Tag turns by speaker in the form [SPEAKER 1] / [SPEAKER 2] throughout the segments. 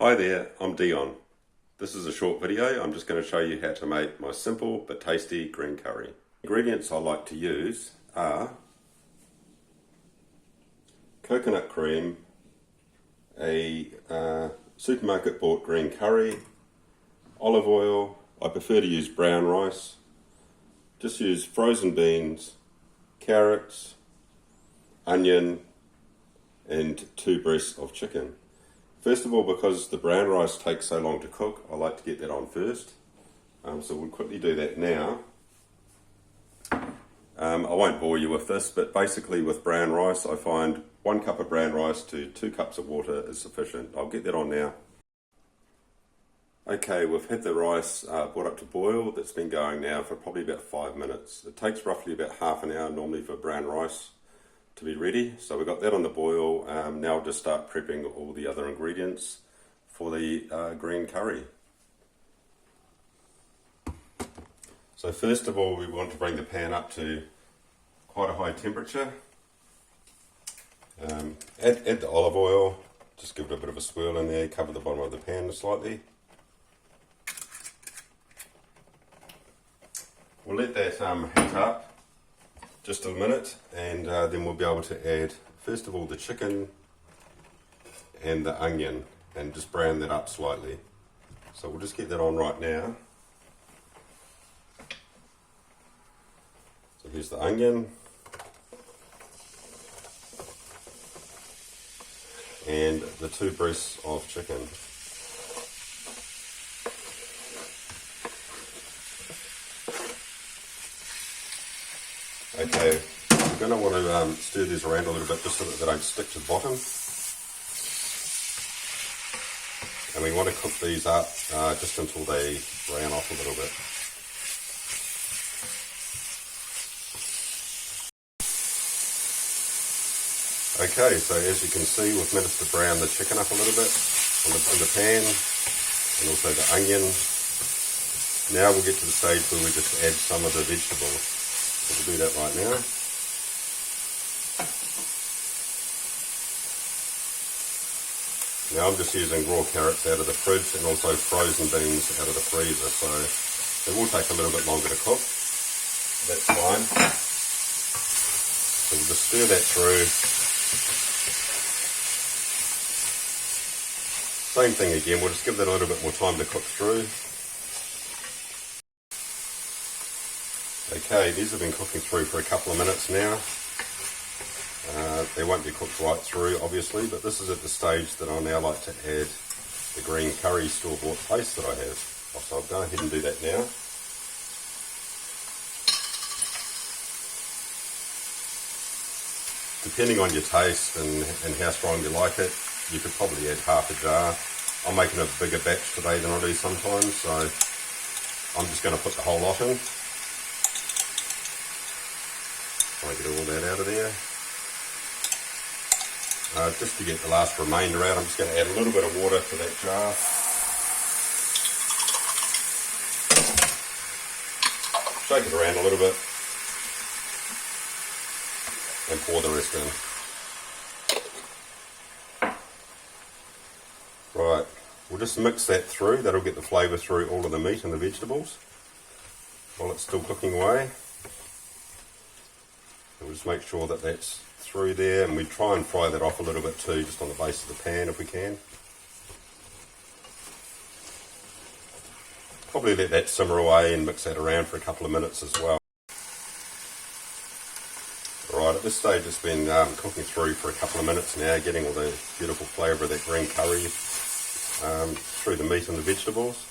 [SPEAKER 1] Hi there, I'm Dion. This is a short video. I'm just going to show you how to make my simple but tasty green curry. Ingredients I like to use are coconut cream, a supermarket bought green curry, olive oil. I prefer to use brown rice. Just use frozen beans, carrots, onion and 2 breasts of chicken. First of all, because the brown rice takes so long to cook, I like to get that on first. So we'll quickly do that now. I won't bore you with this, but basically with brown rice, I find 1 cup of brown rice to 2 cups of water is sufficient. I'll get that on now. Okay, we've had the rice brought up to boil. That's been going now for probably about 5 minutes. It takes roughly about half an hour normally for brown rice to be ready. So we've got that on the boil. Now I'll just start prepping all the other ingredients for the green curry. So first of all, we want to bring the pan up to quite a high temperature. Add the olive oil, just give it a bit of a swirl in there, cover the bottom of the pan slightly. We'll let that heat up just a minute, and then we'll be able to add first of all the chicken and the onion and just brown that up slightly. So we'll just get that on right now. So here's the onion and the 2 breasts of chicken. Okay, you're going to want to stir these around a little bit just so that they don't stick to the bottom. And we want to cook these up just until they brown off a little bit. Okay, so as you can see, we've managed to brown the chicken up a little bit in the pan, and also the onion. Now we'll get to the stage where we just add some of the vegetables. So we'll do that right now. Now I'm just using raw carrots out of the fridge and also frozen beans out of the freezer, so it will take a little bit longer to cook. That's fine. So we'll just stir that through. Same thing again, we'll just give that a little bit more time to cook through. Okay, these have been cooking through for a couple of minutes now. They won't be cooked right through, obviously, but this is at the stage that I now like to add the green curry store-bought paste that I have. So I'll go ahead and do that now. Depending on your taste and how strong you like it, you could probably add half a jar. I'm making a bigger batch today than I do sometimes, so I'm just going to put the whole lot in. Try to get all that out of there. Just to get the last remainder out, I'm just going to add a little bit of water to that jar. Shake it around a little bit and pour the rest in. Right, we'll just mix that through. That'll get the flavour through all of the meat and the vegetables while it's still cooking away. We'll just make sure that that's through there, and we try and fry that off a little bit too, just on the base of the pan if we can. Probably let that simmer away and mix that around for a couple of minutes as well. Alright, at this stage it's been cooking through for a couple of minutes now, getting all the beautiful flavour of that green curry through the meat and the vegetables.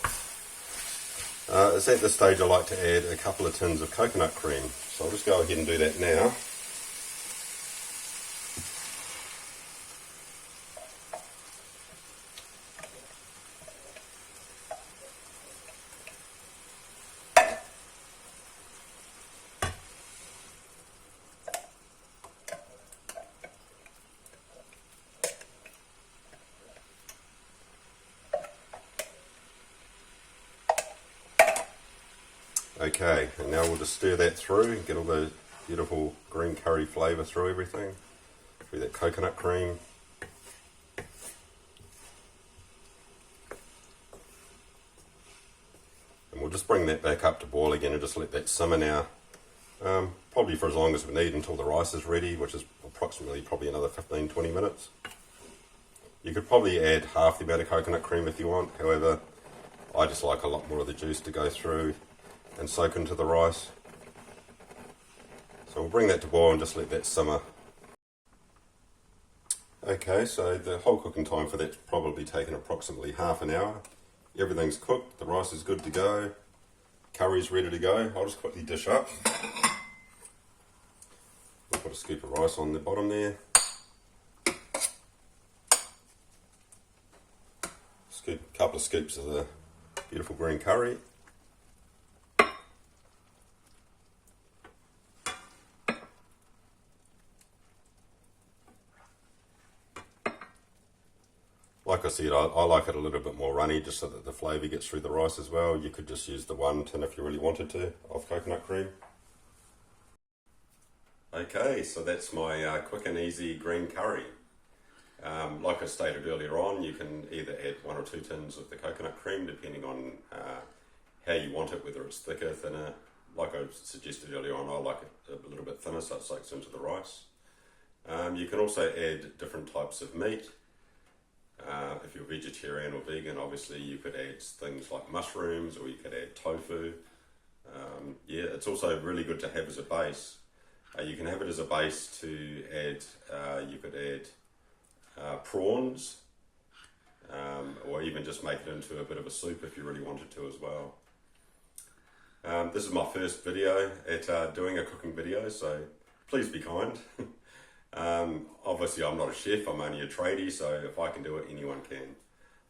[SPEAKER 1] It's at this stage I like to add a couple of tins of coconut cream. So I'll just go ahead and do that now. Okay, and now we'll just stir that through and get all the beautiful green curry flavour through everything, through that coconut cream. we'll just bring that back up to boil again and just let that simmer now. Probably for as long as we need until the rice is ready, which is approximately probably another 15-20 minutes. You could probably add half the amount of coconut cream if you want, however, I just like a lot more of the juice to go through and soak into the rice. So we'll bring that to boil and just let that simmer. Okay, so the whole cooking time for that's probably taken approximately half an hour. Everything's cooked, the rice is good to go, curry's ready to go. I'll just quickly dish up. We'll put a scoop of rice on the bottom there. A couple of scoops of the beautiful green curry. Like I said, I like it a little bit more runny just so that the flavour gets through the rice as well. You could just use the 1 tin if you really wanted to of coconut cream. Okay, so that's my quick and easy green curry. Like I stated earlier on, you can either add 1 or 2 tins of the coconut cream depending on how you want it, whether it's thicker, thinner. Like I suggested earlier on, I like it a little bit thinner so it soaks into the rice. You can also add different types of meat. If you're vegetarian or vegan, obviously you could add things like mushrooms, or you could add tofu. Yeah, it's also really good to have as a base. You can have it as a base to add, you could add prawns, or even just make it into a bit of a soup if you really wanted to as well. This is my first video at doing a cooking video, so please be kind. Obviously I'm not a chef, I'm only a tradie, so if I can do it, anyone can.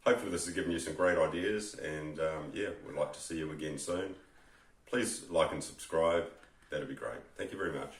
[SPEAKER 1] Hopefully this has given you some great ideas, and yeah, we'd like to see you again soon. Please like and subscribe, that'd be great. Thank you very much.